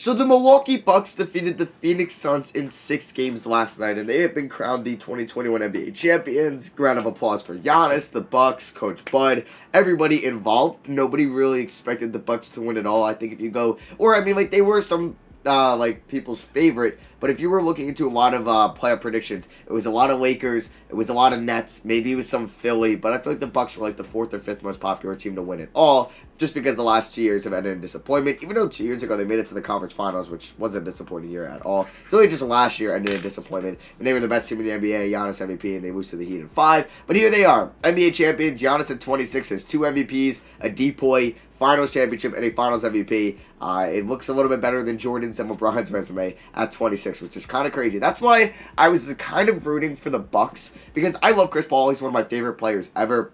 So the Milwaukee Bucks defeated the Phoenix Suns in 6 games last night, and they have been crowned the 2021 NBA champions. Round of applause for Giannis, the Bucks, Coach Bud, everybody involved. Nobody really expected the Bucks to win at all. I think if you go, they were some people's favorite, but if you were looking into a lot of playoff predictions, it was a lot of Lakers, it was a lot of Nets, maybe it was some Philly, but I feel like the Bucks were like the 4th or 5th most popular team to win it all, just because the last 2 years have ended in disappointment. Even though 2 years ago they made it to the conference finals, which wasn't a disappointing year at all. It's only just last year ended in disappointment, and they were the best team in the NBA, Giannis MVP, and they lose to the Heat in 5. But here they are, NBA champions. Giannis at 26 has 2 MVPs, a depoy, Finals championship, and a Finals MVP. It looks a little bit better than Jordan's and LeBron's resume at 26, which is kind of crazy. That's why I was kind of rooting for the Bucks, because I love Chris Paul. He's one of my favorite players ever.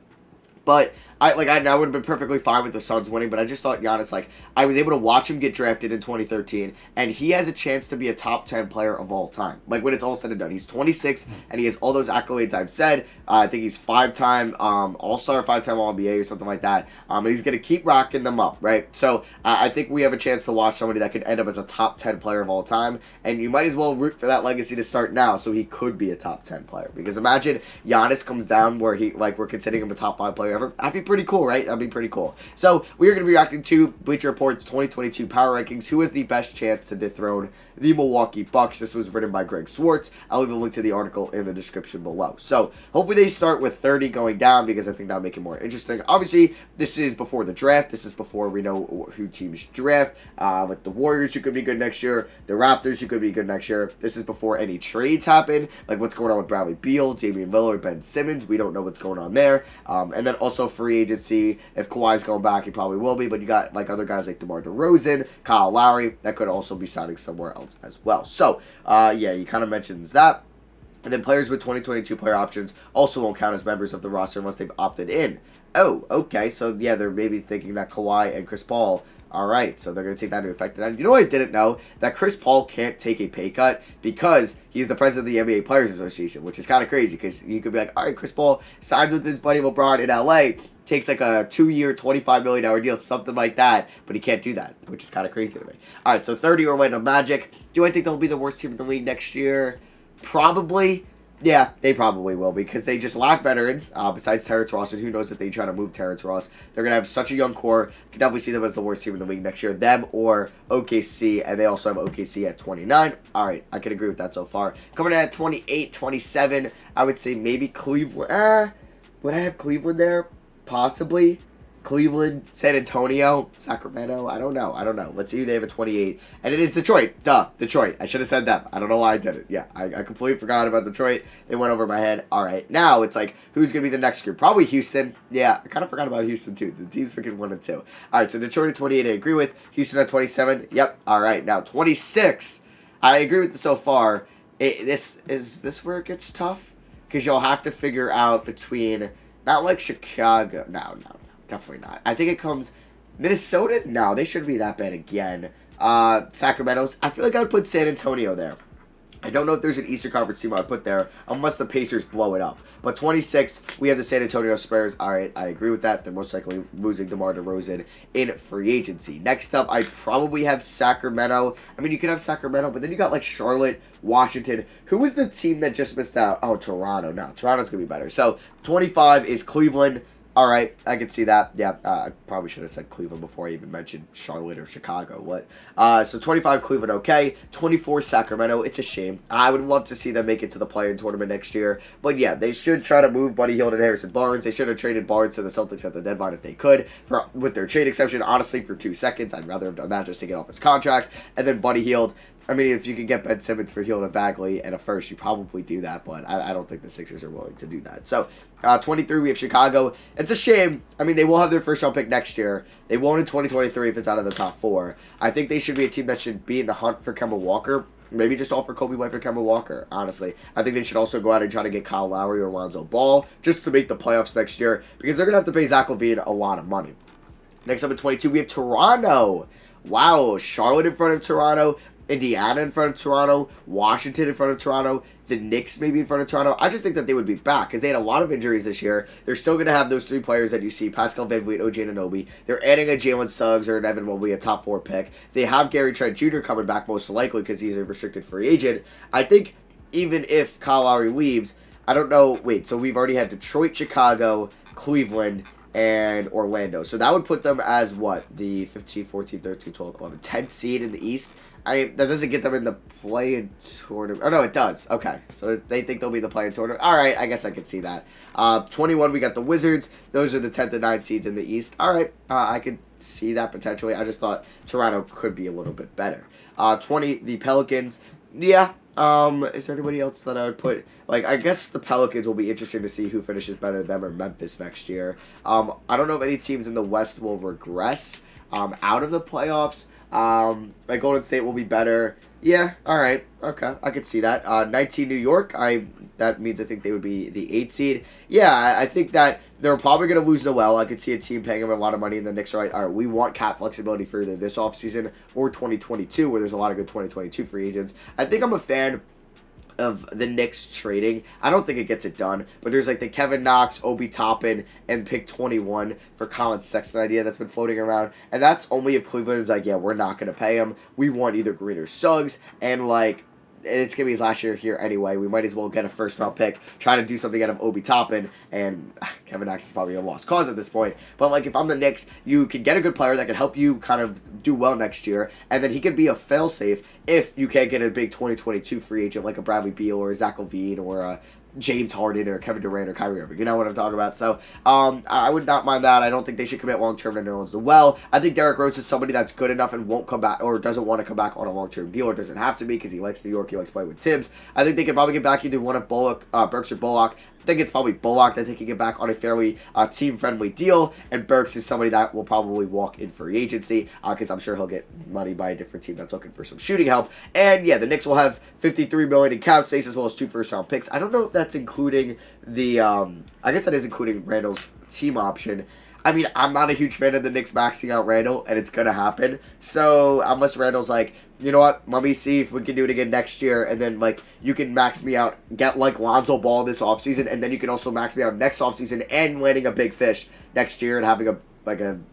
But I would have been perfectly fine with the Suns winning, but I just thought Giannis, I was able to watch him get drafted in 2013, and he has a chance to be a top 10 player of all time. When it's all said and done. He's 26, and he has all those accolades I've said. I think he's 5-time All-Star, 5-time All-NBA or something like that. And he's going to keep rocking them up, right? So I think we have a chance to watch somebody that could end up as a top 10 player of all time, and you might as well root for that legacy to start now so he could be a top 10 player. Because imagine Giannis comes down where we're considering him a top 5 player ever. That'd be pretty cool, right? That'd be pretty cool. So we are going to be reacting to Bleacher Report's 2022 Power Rankings. Who has the best chance to dethrone the Milwaukee Bucks? This was written by Greg Swartz. I'll leave a link to the article in the description below. So hopefully they start with 30 going down, because I think that'll make it more interesting. Obviously, this is before the draft. This is before we know who teams draft. Like the Warriors, who could be good next year. The Raptors, who could be good next year. This is before any trades happen. Like what's going on with Bradley Beal, Damian Lillard, Ben Simmons. We don't know what's going on there. And then also free agency. If Kawhi's going back, he probably will be. But you got other guys like DeMar DeRozan, Kyle Lowry, that could also be signing somewhere else as well. So, you kind of mentioned that. And then players with 2022 player options also won't count as members of the roster unless they've opted in. Oh, okay. So, yeah, they're maybe thinking that Kawhi and Chris Paul. All right, so they're going to take that into effect. And you know what I didn't know? That Chris Paul can't take a pay cut because he's the president of the NBA Players Association, which is kind of crazy because you could be like, all right, Chris Paul signs with his buddy LeBron in LA, takes like a 2-year, $25 million deal, something like that, but he can't do that, which is kind of crazy to me. All right, so 30 Orlando Magic. Do I think they'll be the worst team in the league next year? Probably. Yeah, they probably will, because they just lack veterans, besides Terrence Ross, and who knows if they try to move Terrence Ross. They're going to have such a young core. You can definitely see them as the worst team in the league next year. Them or OKC, and they also have OKC at 29. All right, I can agree with that so far. Coming in at 28, 27, I would say maybe Cleveland. Would I have Cleveland there? Possibly. Cleveland, San Antonio, Sacramento. I don't know. Let's see who they have at 28. And it is Detroit. Duh. Detroit. I should have said them. I don't know why I did it. Yeah, I completely forgot about Detroit. They went over my head. All right. Now it's like, who's going to be the next group? Probably Houston. Yeah, I kind of forgot about Houston too. The team's freaking 1 and 2. All right, so Detroit at 28, I agree with. Houston at 27. Yep. All right. Now 26. I agree with this so far. Is this where it gets tough? Because you'll have to figure out between, not like Chicago. No. Definitely not. I think it comes Minnesota. No, they shouldn't be that bad again. Sacramento's. I feel like I would put San Antonio there. I don't know if there's an Eastern Conference team I would put there, unless the Pacers blow it up. But 26, we have the San Antonio Spurs. All right, I agree with that. They're most likely losing DeMar DeRozan in free agency. Next up, I probably have Sacramento. I mean, you could have Sacramento, but then you got Charlotte, Washington. Who was the team that just missed out? Oh, Toronto. No, Toronto's going to be better. So 25 is Cleveland. All right, I can see that. Yeah, I probably should have said Cleveland before I even mentioned Charlotte or Chicago. What? So 25 Cleveland, okay. 24 Sacramento. It's a shame. I would love to see them make it to the play-in tournament next year. But yeah, they should try to move Buddy Hield and Harrison Barnes. They should have traded Barnes to the Celtics at the deadline if they could, with their trade exception. Honestly, for 2 seconds, I'd rather have done that just to get off his contract. And then Buddy Hield. I mean, if you could get Ben Simmons for Hield and Bagley and a first, you probably do that, but I don't think the Sixers are willing to do that. So, 23, we have Chicago. It's a shame. I mean, they will have their first-round pick next year. They won't in 2023 if it's out of the top 4. I think they should be a team that should be in the hunt for Kemba Walker. Maybe just offer Kobe White for Kemba Walker, honestly. I think they should also go out and try to get Kyle Lowry or Lonzo Ball just to make the playoffs next year, because they're going to have to pay Zach LaVine a lot of money. Next up at 22, we have Toronto. Wow, Charlotte in front of Toronto. Indiana in front of Toronto, Washington in front of Toronto, the Knicks maybe in front of Toronto. I just think that they would be back because they had a lot of injuries this year. They're still going to have those 3 players that you see, Pascal VanVleet, OG Anunoby. They're adding a Jalen Suggs or an Evan Mobley, a top 4 pick. They have Gary Trent Jr. coming back most likely because he's a restricted free agent. I think even if Kyle Lowry leaves, I don't know. Wait, so we've already had Detroit, Chicago, Cleveland, and Orlando. So that would put them as what? The 15, 14, 13, 12, 11, 10th seed in the East. That doesn't get them in the play-in tournament. Oh, no, it does. Okay. So they think they'll be the play-in tournament. All right. I guess I could see that. 21, we got the Wizards. Those are the 10th and 9th seeds in the East. All right. I could see that potentially. I just thought Toronto could be a little bit better. 20, the Pelicans. Yeah. Is there anybody else that I would put? Like, I guess the Pelicans will be interesting to see who finishes better, them or Memphis next year. I don't know if any teams in the West will regress out of the playoffs. Like Golden State will be better. Yeah, all right, okay, I could see that. 19 New York. That means I think they would be the 8th seed. Yeah, I think that they're probably going to lose Noel. I could see a team paying him a lot of money, and the Knicks are like, all right, we want cap flexibility for either this offseason or 2022, where there's a lot of good 2022 free agents. I think I'm a fan of the Knicks trading. I don't think it gets it done, but there's like the Kevin Knox, Obi Toppin, and pick 21 for Colin Sexton idea that's been floating around, and that's only if Cleveland's like, yeah, we're not going to pay him. We want either Green or Suggs, and like, and it's going to be his last year here anyway. We might as well get a first-round pick, try to do something out of Obi Toppin, and Kevin Knox is probably a lost cause at this point. But, like, if I'm the Knicks, you can get a good player that can help you kind of do well next year, and then he could be a fail-safe if you can't get a big 2022 free agent like a Bradley Beal or a Zach LaVine or a James Harden or Kevin Durant or Kyrie Irving. You know what I'm talking about? So, I would not mind that. I don't think they should commit long-term to Nerlens Noel. I think Derrick Rose is somebody that's good enough and won't come back or doesn't want to come back on a long-term deal or doesn't have to be because he likes New York. He likes playing with Tibbs. I think they could probably get back either one of Burks or Bullock. I think it's probably Bullock that they can get back on a fairly team-friendly deal, and Burks is somebody that will probably walk in free agency because I'm sure he'll get money by a different team that's looking for some shooting help. And yeah, the Knicks will have $53 million in cap space as well as 2 first-round picks. I don't know if that's including the I guess that is including Randall's team option. I mean, I'm not a huge fan of the Knicks maxing out Randall, and it's going to happen. So, unless Randall's like, you know what, let me see if we can do it again next year, and then, like, you can max me out, get, like, Lonzo Ball this offseason, and then you can also max me out next offseason and landing a big fish next year and having a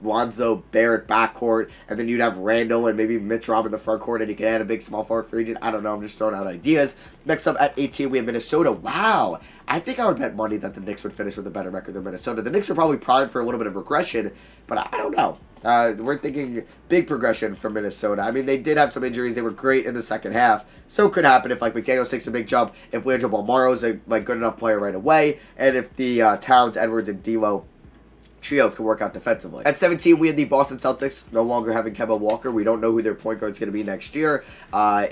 Lonzo Barrett backcourt, and then you'd have Randall and maybe Mitch Rob in the front court, and you can add a big small forward free agent. I don't know. I'm just throwing out ideas. Next up at 18, we have Minnesota. Wow. I think I would bet money that the Knicks would finish with a better record than Minnesota. The Knicks are probably primed for a little bit of regression, but I don't know. We're thinking big progression from Minnesota. I mean, they did have some injuries. They were great in the second half. So it could happen if, like, McDaniels takes a big jump, if Leandro Balmaro's a good enough player right away, and if the Towns, Edwards, and D'Lo trio can work out defensively. At 17, we had the Boston Celtics no longer having Kemba Walker. We don't know who their point guard is going to be next year.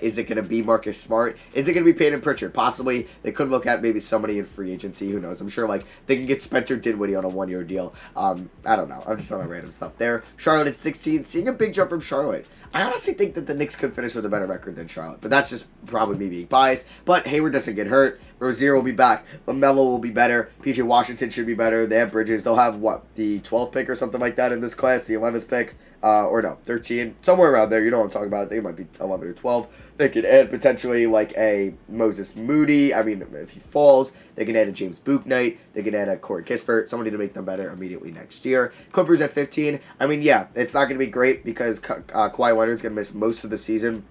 Is it going to be Marcus Smart? Is it going to be Peyton Pritchard? Possibly. They could look at maybe somebody in free agency. Who knows? I'm sure like they can get Spencer Dinwiddie on a 1-year deal. I don't know. I'm just on random stuff there. Charlotte at 16. Seeing a big jump from Charlotte. I honestly think that the Knicks could finish with a better record than Charlotte, but that's just probably me being biased. But Hayward doesn't get hurt. Rozier will be back. LaMelo will be better. PJ Washington should be better. They have Bridges. They'll have, what, the 12th pick or something like that in this class, the 11th pick, or no, 13, somewhere around there. You know what I'm talking about. I think it might be 11 or 12. They could add potentially like a Moses Moody. I mean, if he falls, they can add a James Bouknight. They can add a Corey Kispert, somebody to make them better immediately next year. Clippers at 15. I mean, yeah, it's not going to be great because Kawhi Leonard's going to miss most of the season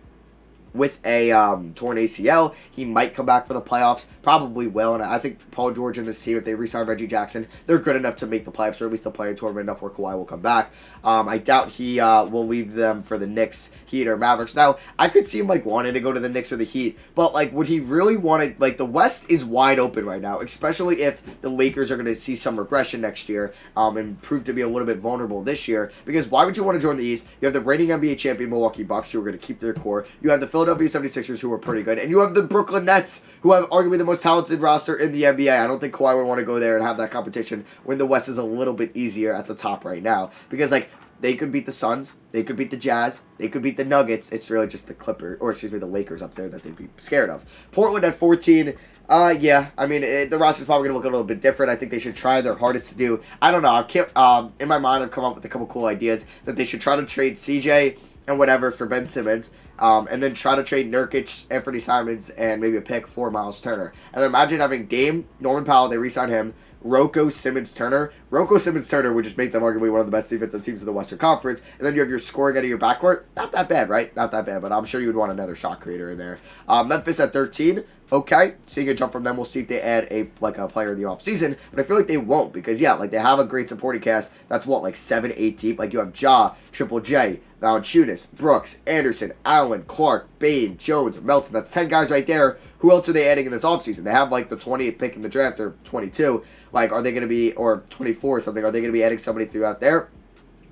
with a torn ACL. He might come back for the playoffs. Probably will. And I think Paul George and this team, if they re-sign Reggie Jackson, they're good enough to make the playoffs, or at least the play-in tournament enough where Kawhi will come back. I doubt he will leave them for the Knicks, Heat, or Mavericks. Now, I could see him like wanting to go to the Knicks or the Heat, but like would he really want to? Like the West is wide open right now, especially if the Lakers are going to see some regression next year and prove to be a little bit vulnerable this year. Because why would you want to join the East? You have the reigning NBA champion Milwaukee Bucks who are going to keep their core. You have the Philadelphia 76ers who are pretty good, and you have the Brooklyn Nets who have arguably the most talented roster in the NBA. I don't think Kawhi would want to go there and have that competition when the West is a little bit easier at the top right now. Because like they could beat the Suns, they could beat the Jazz, they could beat the Nuggets. It's really just the the Lakers up there that they'd be scared of. Portland at 14. Yeah, I mean, the roster's probably going to look a little bit different. I think they should try their hardest to do. I don't know. In my mind, I've come up with a couple cool ideas that they should try to trade CJ and whatever for Ben Simmons. And then try to trade Nurkic, Anthony Simons, and maybe a pick for Miles Turner. And then imagine having Dame, Norman Powell, they re-sign him, Rocco, Simmons, Turner. Rocco, Simmons, Turner would just make them arguably one of the best defensive teams in the Western Conference. And then you have your scoring out of your backcourt. Not that bad, right? Not that bad, but I'm sure you would want another shot creator in there. Memphis at 13. Okay, seeing a jump from them. We'll see if they add a player in the offseason. But I feel like they won't because, yeah, like they have a great supporting cast. That's what, like 7, 8 deep. Like you have Ja, Triple J, Valanciunas, Brooks, Anderson, Allen, Clark, Bain, Jones, Melton. That's 10 guys right there. Who else are they adding in this offseason? They have like the 20th pick in the draft or 22. Like, are they going to be, or 24 or something, are they going to be adding somebody throughout there?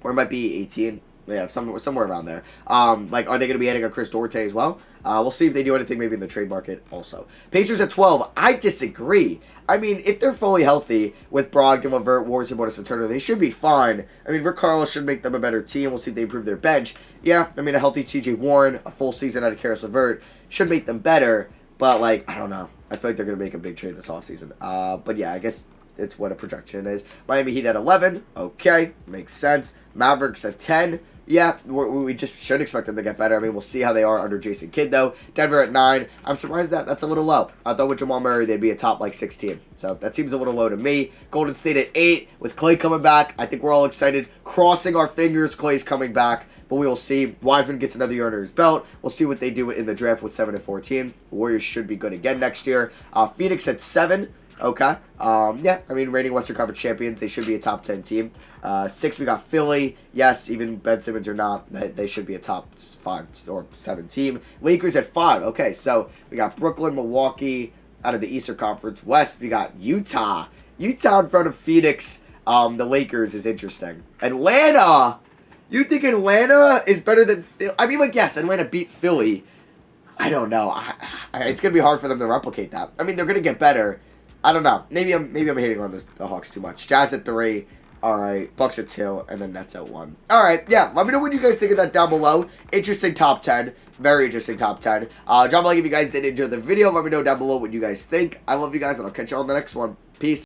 Or it might be 18. Yeah, somewhere around there. Like, are they going to be adding a Chris Duarte as well? We'll see if they do anything maybe in the trade market also. Pacers at 12. I disagree. I mean, if they're fully healthy with Brogdon, LeVert, Warren, Sabonis, and Turner, they should be fine. I mean, Rick Carlisle should make them a better team. We'll see if they improve their bench. Yeah, I mean, a healthy TJ Warren, a full season out of Karis LeVert should make them better. But, like, I don't know. I feel like they're going to make a big trade this offseason. But, yeah, I guess it's what a projection is. Miami Heat at 11. Okay, makes sense. Mavericks at 10. Yeah, we just should expect them to get better. I mean, we'll see how they are under Jason Kidd, though. Denver at 9. I'm surprised that's a little low. I thought with Jamal Murray, they'd be a top, like, 16. So that seems a little low to me. Golden State at 8. With Klay coming back, I think we're all excited. Crossing our fingers, Klay's coming back. But we will see. Wiseman gets another year under his belt. We'll see what they do in the draft with 7 and 14. The Warriors should be good again next year. Phoenix at 7. Okay. Yeah, I mean, reigning Western Conference champions, they should be a top 10 team. 6, we got Philly. Yes, even Ben Simmons or not, they should be a top 5 or 7 team. Lakers at 5. Okay, so we got Brooklyn, Milwaukee out of the Eastern Conference. West, we got Utah. Utah in front of Phoenix. The Lakers is interesting. Atlanta. You think Atlanta is better than Philly? I mean, like, yes, Atlanta beat Philly. I don't know. It's going to be hard for them to replicate that. I mean, they're going to get better. I don't know. Maybe I'm hating on the Hawks too much. Jazz at 3. All right. Bucks at 2. And then Nets at 1. All right. Yeah. Let me know what you guys think of that down below. Interesting top 10. Very interesting top 10. Drop a like if you guys did enjoy the video. Let me know down below what you guys think. I love you guys, and I'll catch you on the next one. Peace.